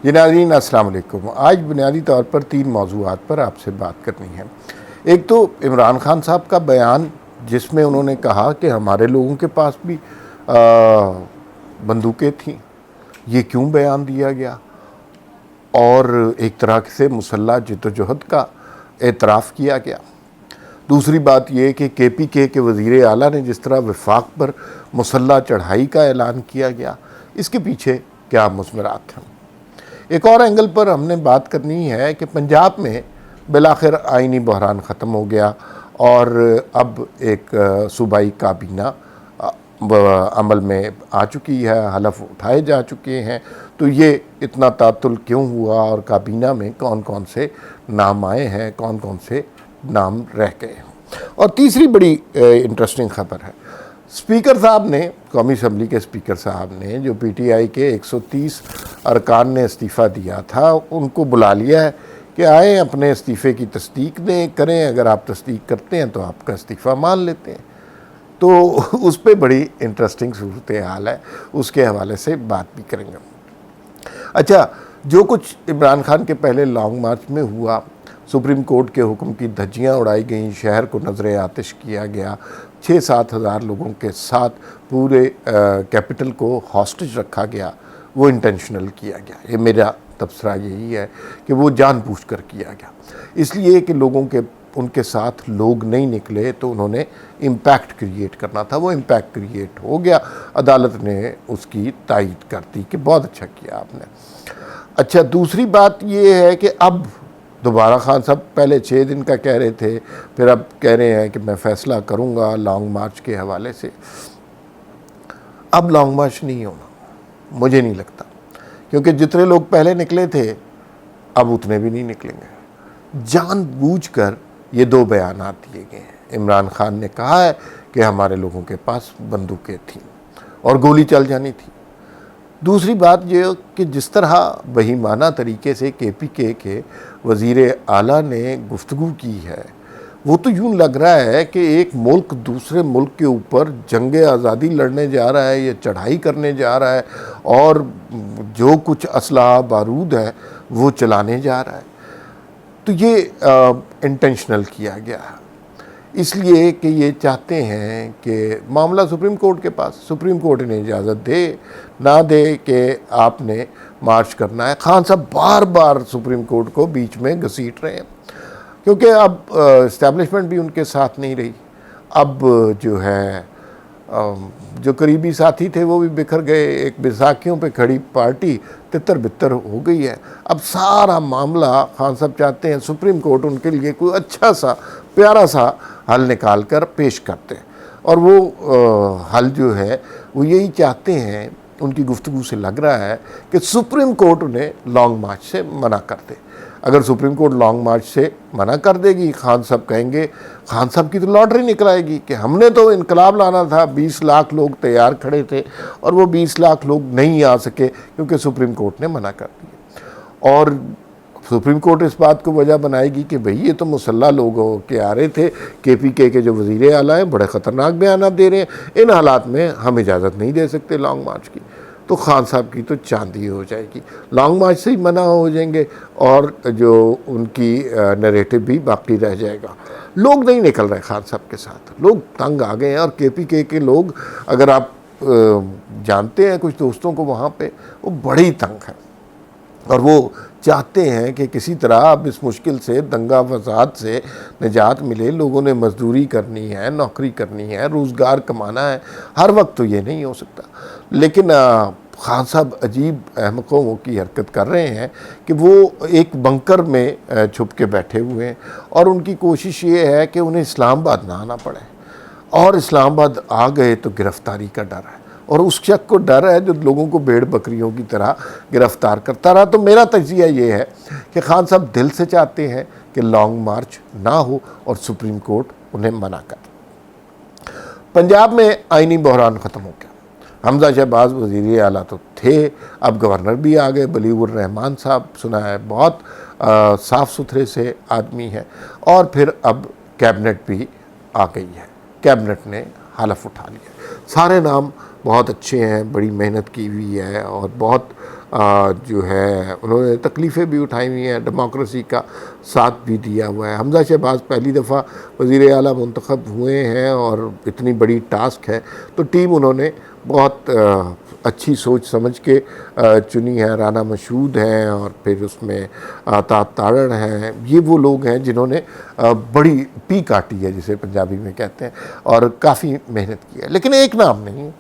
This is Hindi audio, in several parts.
जी नाज़रीन अस्सलाम वालेकुम। आज बुनियादी तौर पर 3 मौज़ूआत पर आपसे बात करनी है। एक तो इमरान खान साहब का बयान जिसमें उन्होंने कहा कि हमारे लोगों के पास भी बंदूकें थीं, ये क्यों बयान दिया गया, और एक तरह से मुसल्लह जद्दोजहद का एतराफ़ किया गया। दूसरी बात यह कि KPK के वज़ीर आला ने जिस तरह वफाक पर मुसल्लह चढ़ाई का ऐलान किया गया, इसके पीछे क्या मुज़मरात हैं। एक और एंगल पर हमने बात करनी है कि पंजाब में बिलाखिर आइनी बहरान ख़त्म हो गया और अब एक सूबाई काबीना अमल में आ चुकी है, हलफ उठाए जा चुके हैं। तो ये इतना तातुल क्यों हुआ और काबीना में कौन कौन से नाम आए हैं, कौन कौन से नाम रह गए हैं। और तीसरी बड़ी इंटरेस्टिंग ख़बर है, स्पीकर साहब ने, कौमी असम्बली के स्पीकर साहब ने, जो PTI के 130 अरकान ने इस्तीफ़ा दिया था, उनको बुला लिया है कि आए अपने इस्तीफ़े की तस्दीक दें करें, अगर आप तस्दीक करते हैं तो आपका इस्तीफ़ा मान लेते हैं। तो उस पर बड़ी इंटरेस्टिंग सूरत हाल है, उसके हवाले से बात भी करेंगे। अच्छा, जो कुछ इमरान खान के पहले लॉन्ग मार्च में हुआ, सुप्रीम कोर्ट के हुक्म की धज्जियाँ उड़ाई गईं, शहर को नज़र आतिश किया गया, 6-7 हज़ार लोगों के साथ पूरे कैपिटल को हॉस्टेज रखा गया, वो इंटेंशनल किया गया। ये मेरा तबसरा यही है कि वो जानबूझकर किया गया, इसलिए कि लोगों के उनके साथ लोग नहीं निकले तो उन्होंने इम्पैक्ट क्रिएट करना था, वो इम्पैक्ट क्रिएट हो गया। अदालत ने उसकी तायीद कर दी कि बहुत अच्छा किया आपने। अच्छा, दूसरी बात ये है कि अब दोबारा खान साहब पहले 6 दिन का कह रहे थे, फिर अब कह रहे हैं कि मैं फ़ैसला करूंगा लॉन्ग मार्च के हवाले से। अब लॉन्ग मार्च नहीं होना, मुझे नहीं लगता, क्योंकि जितने लोग पहले निकले थे अब उतने भी नहीं निकलेंगे। जानबूझकर ये 2 बयानात दिए गए हैं। इमरान खान ने कहा है कि हमारे लोगों के पास बंदूकें थीं और गोली चल जानी थी। दूसरी बात ये कि जिस तरह बहीमाना तरीके से KPK के वज़ीर आला ने गुफ्तगू की है, वो तो यूँ लग रहा है कि एक मुल्क दूसरे मुल्क के ऊपर जंग आज़ादी लड़ने जा रहा है या चढ़ाई करने जा रहा है और जो कुछ असलहा बारूद है वो चलाने जा रहा है। तो ये इंटेंशनल किया गया है, इसलिए कि ये चाहते हैं कि मामला सुप्रीम कोर्ट के पास, सुप्रीम कोर्ट ने इजाज़त दे ना दे कि आपने मार्च करना है। खान साहब बार बार सुप्रीम कोर्ट को बीच में घसीट रहे हैं, क्योंकि अब इस्टेब्लिशमेंट भी उनके साथ नहीं रही। अब जो है जो करीबी साथी थे वो भी बिखर गए, एक बैसाखियों पे खड़ी पार्टी तितर बितर हो गई है। अब सारा मामला खान साहब चाहते हैं सुप्रीम कोर्ट उनके लिए कोई अच्छा सा प्यारा सा हल निकाल कर पेश करते हैं, और वो हल जो है वो यही चाहते हैं, उनकी गुफ्तगू से लग रहा है कि सुप्रीम कोर्ट उन्हें लॉन्ग मार्च से मना कर दे। अगर सुप्रीम कोर्ट लॉन्ग मार्च से मना कर देगी, खान साहब कहेंगे, खान साहब की तो लॉटरी निकल आएगी कि हमने तो इनकलाब लाना था, 20 लाख लोग तैयार खड़े थे और वो 20 लाख लोग नहीं आ सके क्योंकि सुप्रीम कोर्ट ने मना कर दिया। और सुप्रीम कोर्ट इस बात को वजह बनाएगी कि भाई ये तो मुसल्ला लोग हो के आ रहे थे, KPK के जो वज़ीर आला हैं बड़े ख़तरनाक बयान दे रहे हैं, इन हालात में हम इजाज़त नहीं दे सकते लॉन्ग मार्च की। तो खान साहब की तो चांदी हो जाएगी, लॉन्ग मार्च से ही मना हो जाएंगे और जो उनकी नैरेटिव भी बाकी रह जाएगा। लोग नहीं निकल रहे खान साहब के साथ, लोग तंग आ गए हैं। और KPK के लोग, अगर आप जानते हैं कुछ दोस्तों को वहाँ पे, वो बड़ी तंग है और वो चाहते हैं कि किसी तरह अब इस मुश्किल से, दंगा फसाद से निजात मिले। लोगों ने मजदूरी करनी है, नौकरी करनी है, रोज़गार कमाना है, हर वक्त तो ये नहीं हो सकता। लेकिन खान साहब अजीब अहमकों की हरकत कर रहे हैं कि वो एक बंकर में छुप के बैठे हुए हैं और उनकी कोशिश ये है कि उन्हें इस्लामाबाद ना आना पड़े, और इस्लामाबाद आ गए तो गिरफ्तारी का डर है, और उस शख्स को डर है जो लोगों को भेड़ बकरियों की तरह गिरफ्तार करता रहा। तो मेरा तजिया ये है कि खान साहब दिल से चाहते हैं कि लॉन्ग मार्च ना हो और सुप्रीम कोर्ट उन्हें मना कर। पंजाब में आइनी बहरान ख़त्म हो गया। हमजा शहबाज वज़ीर आला तो थे, अब गवर्नर भी आ गए। बलीउर रहमान साहब सुना है बहुत साफ़ सुथरे से आदमी हैं, और फिर अब कैबिनेट भी आ गई है। कैबिनेट ने हलफ उठा लिया। सारे नाम बहुत अच्छे हैं, बड़ी मेहनत की हुई है और बहुत जो है उन्होंने तकलीफ़ें भी उठाई हुई हैं, डेमोक्रेसी का साथ भी दिया हुआ है। हमज़ा शहबाज पहली दफ़ा वज़ीर आला मुंतखब हुए हैं और इतनी बड़ी टास्क है, तो टीम उन्होंने बहुत अच्छी सोच समझ के चुनी है। राना मशहूद हैं और फिर उसमें ताप तारण हैं। ये वो लोग हैं जिन्होंने बड़ी पी काटी है, जिसे पंजाबी में कहते हैं, और काफ़ी मेहनत की है। लेकिन एक नाम नहीं,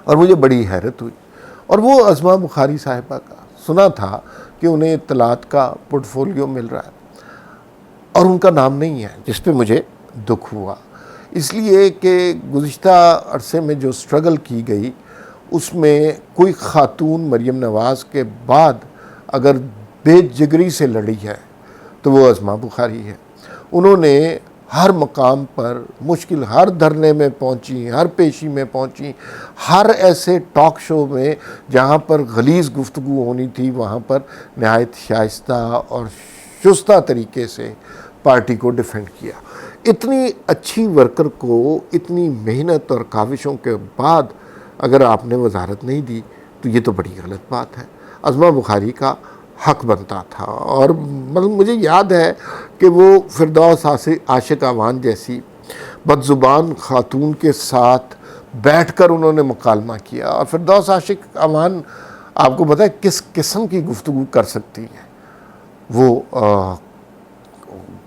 और मुझे बड़ी हैरत हुई, और वो अज़मा बुखारी साहिबा का। सुना था कि उन्हें इत्तलात का पोर्टफोलियो मिल रहा है और उनका नाम नहीं है, जिस पे मुझे दुख हुआ, इसलिए कि गुज़िश्ता अरसे में जो स्ट्रगल की गई उसमें कोई ख़ातून मरियम नवाज़ के बाद अगर बेजिगरी से लड़ी है तो वो अज़मा बुखारी है। उन्होंने हर मकाम पर मुश्किल, हर धरने में पहुंची, हर पेशी में पहुंची, हर ऐसे टॉक शो में जहां पर गलीज़ गुफ्तगू होनी थी वहां पर नहायत शाइस्ता और शुस्ता तरीके से पार्टी को डिफेंड किया। इतनी अच्छी वर्कर को इतनी मेहनत और काविशों के बाद अगर आपने वजारत नहीं दी तो ये तो बड़ी गलत बात है। अज़मा बुखारी का हक बनता था, और मतलब मुझे याद है कि वो फिरदौस आशिक अवान जैसी बदजुबान खातून के साथ बैठकर उन्होंने मुकालमा किया। और फिरदौस आशिक अवान आपको पता है किस किस्म की गुफ्तगू कर सकती है, वो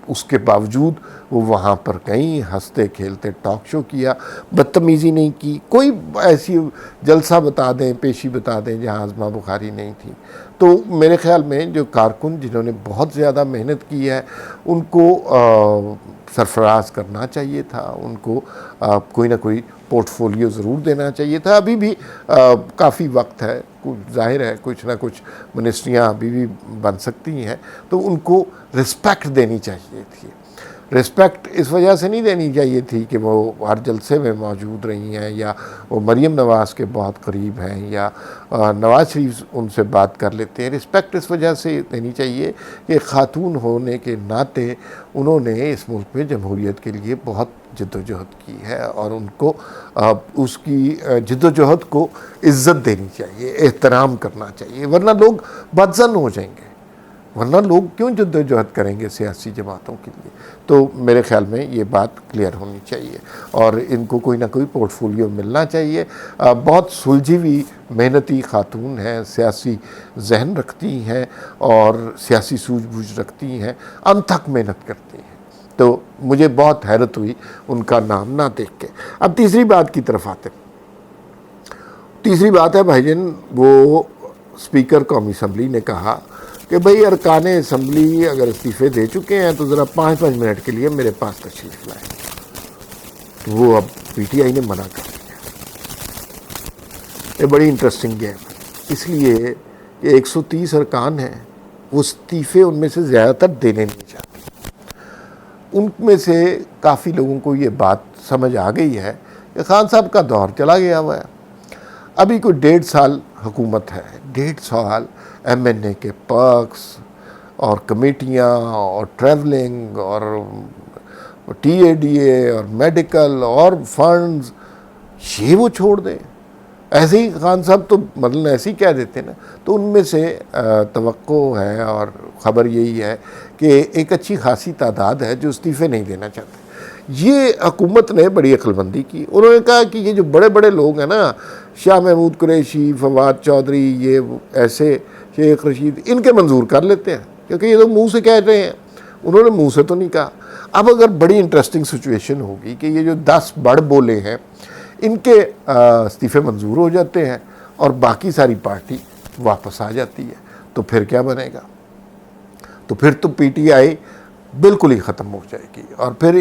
उसके बावजूद वो वहाँ पर गई, हंसते खेलते टॉक शो किया, बदतमीज़ी नहीं की, कोई ऐसी जलसा बता दें, पेशी बता दें जहाँ अज़मा बुखारी नहीं थी। तो मेरे ख़्याल में जो कारकुन जिन्होंने बहुत ज़्यादा मेहनत की है उनको सरफराज करना चाहिए था, उनको कोई ना कोई पोर्टफोलियो ज़रूर देना चाहिए था। अभी भी काफ़ी वक्त है, कुछ जाहिर है कुछ ना कुछ मिनिस्ट्रियाँ अभी भी बन सकती हैं, तो उनको रिस्पेक्ट देनी चाहिए थी। रिस्पेक्ट इस वजह से नहीं देनी चाहिए थी कि वो हर जलसे में मौजूद रही हैं या वो मरियम नवाज़ के बहुत करीब हैं या नवाज़ शरीफ उनसे बात कर लेते हैं। रिस्पेक्ट इस वजह से देनी चाहिए कि ख़ातून होने के नाते उन्होंने इस मुल्क में जमहूरियत के लिए बहुत जद्दोजहद की है और उनको उसकी जद्दोजहद को इज़्ज़त देनी चाहिए, एहतराम करना चाहिए, वरना लोग बदज़न हो जाएंगे। वरना लोग क्यों जद्दोजहद करेंगे सियासी जमातों के लिए। तो मेरे ख्याल में ये बात क्लियर होनी चाहिए और इनको कोई ना कोई पोर्टफोलियो मिलना चाहिए। बहुत सुलझी हुई मेहनती खातून हैं, सियासी जहन रखती हैं और सियासी सूझबूझ रखती हैं, अनथक मेहनत करती हैं। तो मुझे बहुत हैरत हुई उनका नाम ना देख के। अब तीसरी बात की तरफ आते। तीसरी बात है भाईजान, वो स्पीकर कौमी असम्बली ने कहा कि भाई अरकान असम्बली अगर इस्तीफ़े दे चुके हैं तो ज़रा 5-5 मिनट के लिए मेरे पास तशरीफ़ लाएं। तो वो अब पीटीआई ने मना कर दिया। ये बड़ी इंटरेस्टिंग गेम है, इसलिए कि 130 अरकान हैं, वो इस्तीफ़े उनमें से ज़्यादातर देने नहीं चाहते। उनमें से काफ़ी लोगों को ये बात समझ आ गई है कि खान साहब का दौर चला गया हुआ है। अभी कोई 1.5 साल हुकूमत है, 1.5 साल एमएनए के पर्क्स और कमेटियाँ और ट्रैवलिंग और टीएडीए और मेडिकल और फंड्स, ये वो छोड़ दें। ऐसे ही खान साहब तो मतलब ऐसे ही कह देते ना, तो उनमें से तवक्को है और ख़बर यही है कि एक अच्छी खासी तादाद है जो इस्तीफ़े नहीं देना चाहते। ये हुकूमत ने बड़ी अक्लमंदी की। उन्होंने कहा कि ये जो बड़े बड़े लोग हैं ना, शाह महमूद कुरैशी, फवाद चौधरी, ये ऐसे शेख रशीद, इनके मंजूर कर लेते हैं क्योंकि ये तो मुंह से कह रहे हैं, उन्होंने मुंह से तो नहीं कहा। अब अगर बड़ी इंटरेस्टिंग सिचुएशन होगी कि ये जो 10 बड़ बोले हैं इनके इस्तीफ़े मंजूर हो जाते हैं और बाकी सारी पार्टी वापस आ जाती है, तो फिर क्या बनेगा? तो फिर तो पीटीआई बिल्कुल ही ख़त्म हो जाएगी और फिर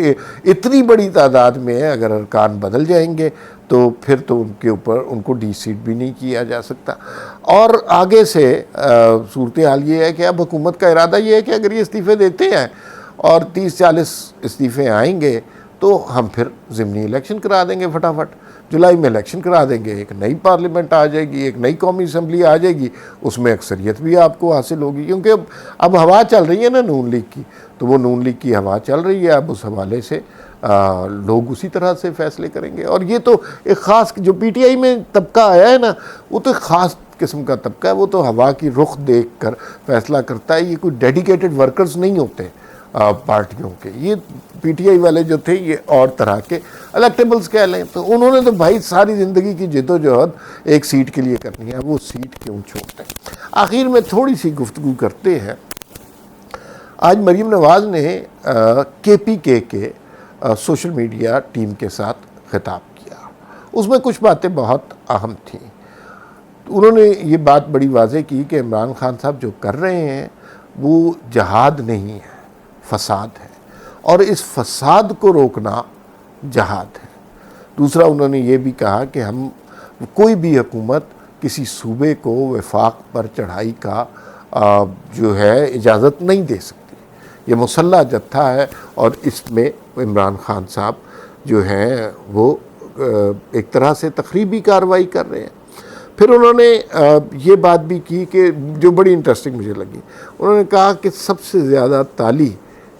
इतनी बड़ी तादाद में अगर अरकान बदल जाएंगे तो फिर तो उनके ऊपर उनको डी-सीट भी नहीं किया जा सकता। और आगे से सूरत हाल ये है कि अब हुकूमत का इरादा ये है कि अगर ये इस्तीफ़े देते हैं और 30-40 इस्तीफ़े आएंगे तो हम फिर ज़िमनी इलेक्शन करा देंगे फटाफट। जुलाई में इलेक्शन करा देंगे, एक नई पार्लियामेंट आ जाएगी, एक नई कौमी असम्बली आ जाएगी, उसमें अक्सरियत भी आपको हासिल होगी, क्योंकि अब हवा चल रही है ना नून लीग की, तो वो नून लीग की हवा चल रही है। अब उस हवाले से लोग उसी तरह से फैसले करेंगे। और ये तो एक ख़ास जो पीटीआई में तबका आया है ना, वो तो ख़ास किस्म का तबका है, वो तो हवा की रुख देख कर फैसला करता है। ये कोई डेडिकेटेड वर्कर्स नहीं होते पार्टियों के। ये पीटीआई वाले जो थे ये और तरह के इलेक्टेबल्स कह लें, तो उन्होंने तो भाई सारी ज़िंदगी की जद्दोजहद एक सीट के लिए करनी है, वो सीट क्यों छोड़ते हैं। आखिर में थोड़ी सी गुफ्तगू करते हैं। आज मरीम नवाज़ ने केपीके के सोशल मीडिया टीम के साथ खिताब किया, उसमें कुछ बातें बहुत अहम थीं। उन्होंने ये बात बड़ी वाज़ेह की कि इमरान खान साहब जो कर रहे हैं वो जहाद नहीं है, फसाद है, और इस फसाद को रोकना जहाद है। दूसरा उन्होंने ये भी कहा कि हम कोई भी हुकूमत किसी सूबे को वफाक पर चढ़ाई का जो है इजाज़त नहीं दे सकती। ये मुसल्ला जत्था है और इसमें इमरान खान साहब जो हैं वो एक तरह से तखरीबी कार्रवाई कर रहे हैं। फिर उन्होंने ये बात भी की कि जो बड़ी इंटरेस्टिंग मुझे लगी, उन्होंने कहा कि सबसे ज़्यादा ताली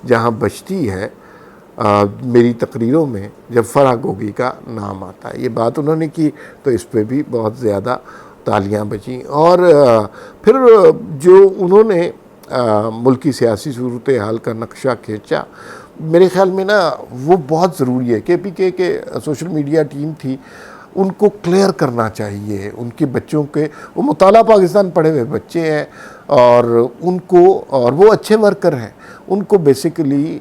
जहाँ बजती है मेरी तकरीरों में जब फराह गोगी का नाम आता है। ये बात उन्होंने की तो इस पे भी बहुत ज़्यादा तालियां बजीं। और फिर जो उन्होंने मुल्की सियासी सूरत हाल का नक्शा खींचा, मेरे ख़्याल में ना वो बहुत ज़रूरी है। केपीके के सोशल मीडिया टीम थी, उनको क्लियर करना चाहिए उनके बच्चों के, वो मुताला पाकिस्तान पढ़े हुए बच्चे हैं और उनको, और वो अच्छे वर्कर हैं, उनको बेसिकली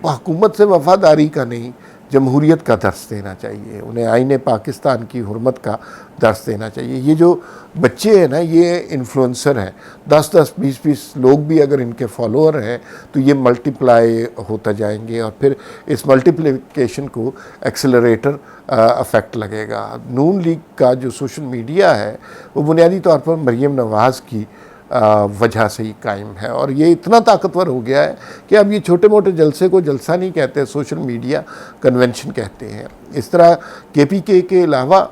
हुकूमत से वफ़ादारी का नहीं जमहूरियत का दर्स देना चाहिए, उन्हें आईने पाकिस्तान की हुर्मत का दर्स देना चाहिए। ये जो बच्चे हैं ना, ये इन्फ्लुएंसर हैं, 10-10, 20-20 लोग भी अगर इनके फॉलोअर हैं तो ये मल्टीप्लाई होता जाएंगे और फिर इस मल्टीप्लिकेशन को एक्सेलरेटर अफेक्ट लगेगा। नून लीग का जो सोशल मीडिया है वो बुनियादी तौर पर मरीम नवाज़ की वजह से ही कायम है, और ये इतना ताकतवर हो गया है कि अब ये छोटे मोटे जलसे को जलसा नहीं कहते, सोशल मीडिया कन्वेंशन कहते हैं। इस तरह केपीके के अलावा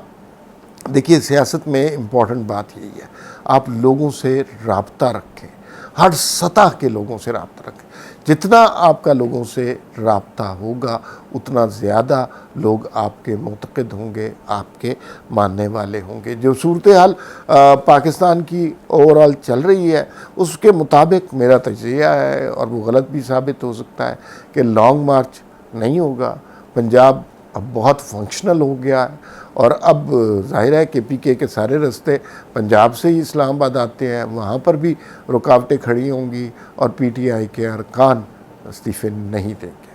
देखिए सियासत में इम्पॉर्टेंट बात यही है, आप लोगों से राब्ता रखें, हर सतह के लोगों से राब्ता रखें। जितना आपका लोगों से राब्ता होगा उतना ज़्यादा लोग आपके मुतक़िद होंगे, आपके मानने वाले होंगे। जो सूरत हाल पाकिस्तान की ओवरऑल चल रही है उसके मुताबिक मेरा तजज़िया है, और वो गलत भी साबित हो सकता है, कि लॉन्ग मार्च नहीं होगा। पंजाब अब बहुत फंक्शनल हो गया है और अब जाहिर है कि पीके के सारे रास्ते पंजाब से ही इस्लामाबाद आते हैं, वहाँ पर भी रुकावटें खड़ी होंगी और पीटीआई के अरकान इस्तीफ़े नहीं देंगे।